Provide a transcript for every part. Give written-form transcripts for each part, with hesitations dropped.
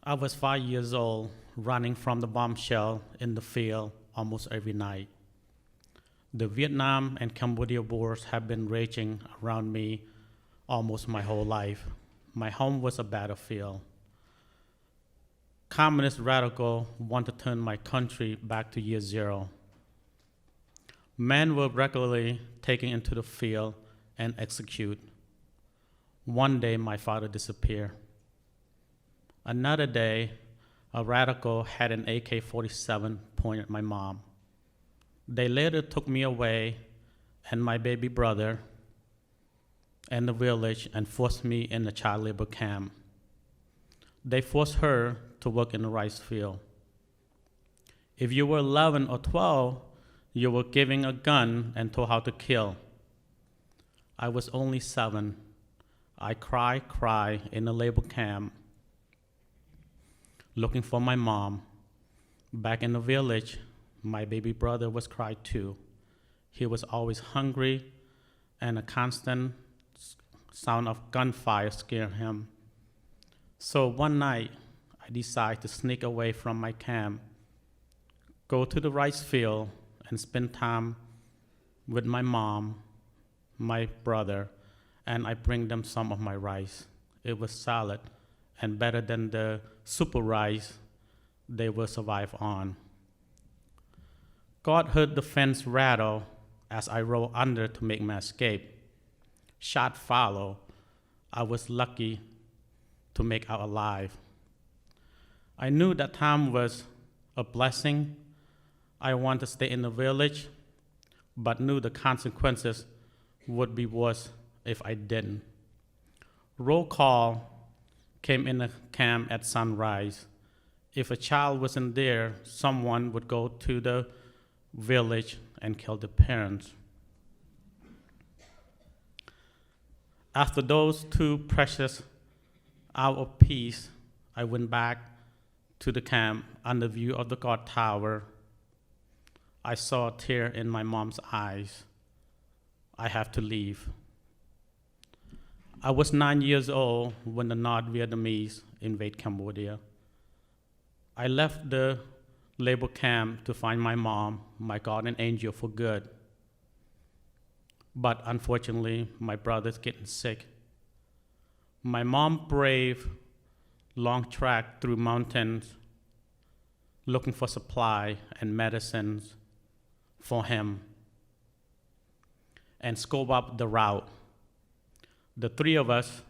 I was 5 years old, running from the bombshell in the field almost every night. The Vietnam and Cambodia wars have been raging around me almost my whole life. My home was a battlefield. Communist radical want to turn my country back to year zero. Men were regularly taken into the field and executed. One day, my father disappeared. Another day, a radical had an AK-47 pointed at my mom. They later took me away and my baby brother and the village and forced me in a child labor camp. They forced her to work in the rice field. If you were 11 or 12, you were given a gun and told how to kill. I was only 7. I cried in the labor camp, looking for my mom. Back in the village, my baby brother was crying too. He was always hungry, and a constant sound of gunfire scared him. So one night, I decided to sneak away from my camp, go to the rice field, and spend time with my mom, my brother, and I bring them some of my rice. It was solid and better than the super rice they will survive on. God heard the fence rattle as I rolled under to make my escape. Shot followed. I was lucky to make out alive. I knew that time was a blessing. I wanted to stay in the village, but knew the consequences would be worse if I didn't. Roll call came in the camp at sunrise. If a child wasn't there, someone would go to the village and kill the parents. After those 2 precious hours of peace, I went back to the camp under view of the guard tower. I saw a tear in my mom's eyes. I have to leave. I was 9 years old when the North Vietnamese invaded Cambodia. I left the labor camp to find my mom, my guardian angel, for good. But unfortunately, my brother's getting sick. My mom braved long trek through mountains looking for supply and medicines for him and scope up the route. The 3 of us,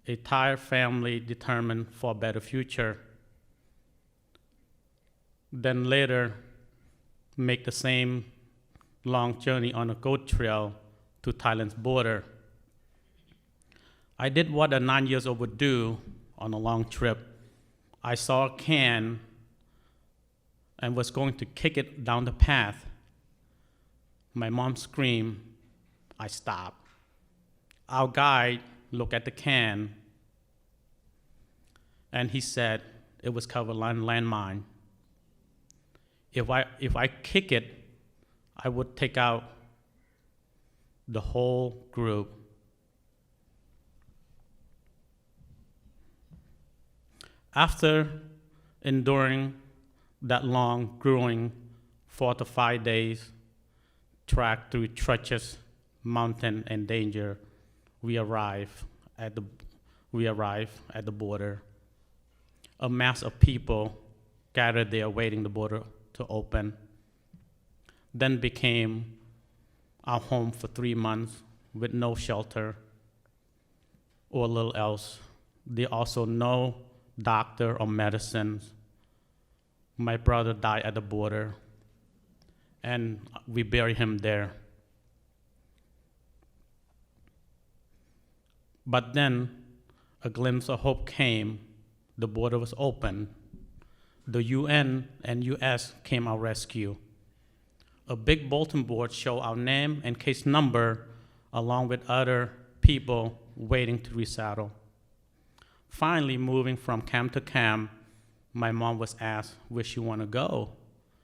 a tired family determined for a better future, then later make the same long journey on a goat trail to Thailand's border. I did what a 9-year-old would do on a long trip. I saw a can and was going to kick it down the path. My mom screamed. I stopped. Our guide looked at the can, and he said it was covered landmine. If I kick it, I would take out the whole group. After enduring that long, grueling 4 to 5 days trek through treacherous mountain and danger, we arrived at the border. A mass of people gathered there waiting the border to open. Then became our home for 3 months with no shelter or little else. There also no doctor or medicines. My brother died at the border, and we buried him there. But then a glimpse of hope came. The border was open. The UN and US came our rescue. A big bulletin board showed our name and case number along with other people waiting to resettle. Finally, moving from camp to camp, my mom was asked where she wanted to go.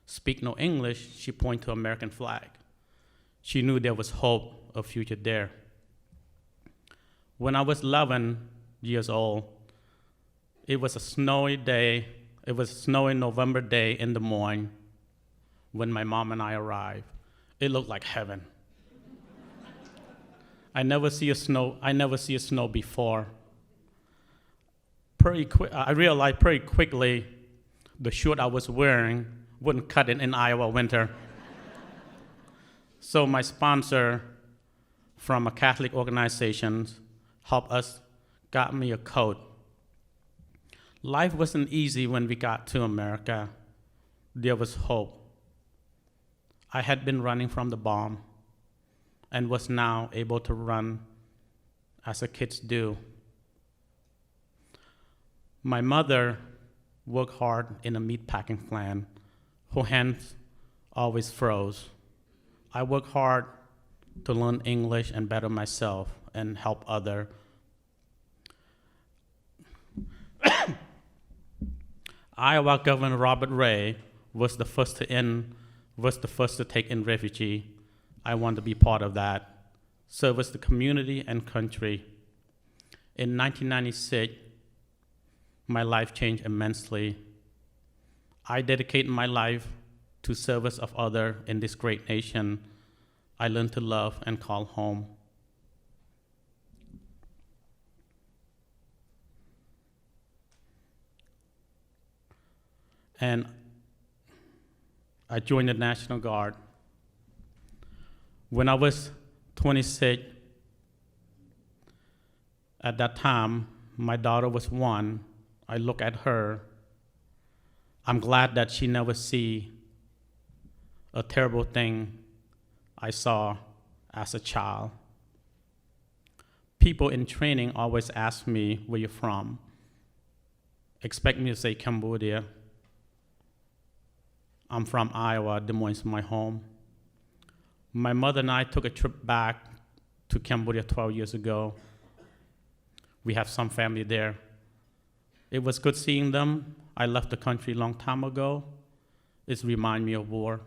Speak no English, she pointed to American flag. She knew there was hope, a future there. When I was 11 years old, It was a snowy day. It was a snowy November day in Des Moines when my mom and I arrived. It looked like heaven. I never see a snow before. I realized pretty quickly the shirt I was wearing wouldn't cut it in Iowa winter. So my sponsor from a Catholic organization helped us, got me a coat. Life wasn't easy when we got to America. There was hope. I had been running from the bomb and was now able to run as the kids do. My mother worked hard in a meatpacking plant. Her hands always froze. I worked hard to learn English and better myself and help others. Iowa Governor Robert Ray was the first to take in refugees. I want to be part of that. Service the community and country. In 1996, my life changed immensely. I dedicated my life to service of others in this great nation. I learned to love and call home. And I joined the National Guard. When I was 26, at that time, my daughter was 1. I look at her. I'm glad that she never see a terrible thing I saw as a child. People in training always ask me, where you're from? Expect me to say Cambodia. I'm from Iowa. Des Moines is my home. My mother and I took a trip back to Cambodia 12 years ago. We have some family there. It was good seeing them. I left the country a long time ago. It reminds me of war.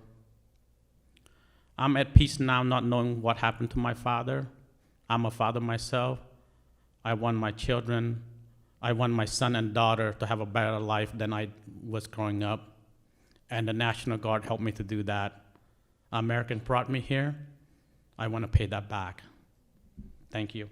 I'm at peace now, not knowing what happened to my father. I'm a father myself. I want my children, I want my son and daughter to have a better life than I was growing up. And the National Guard helped me to do that. Americans brought me here. I want to pay that back. Thank you.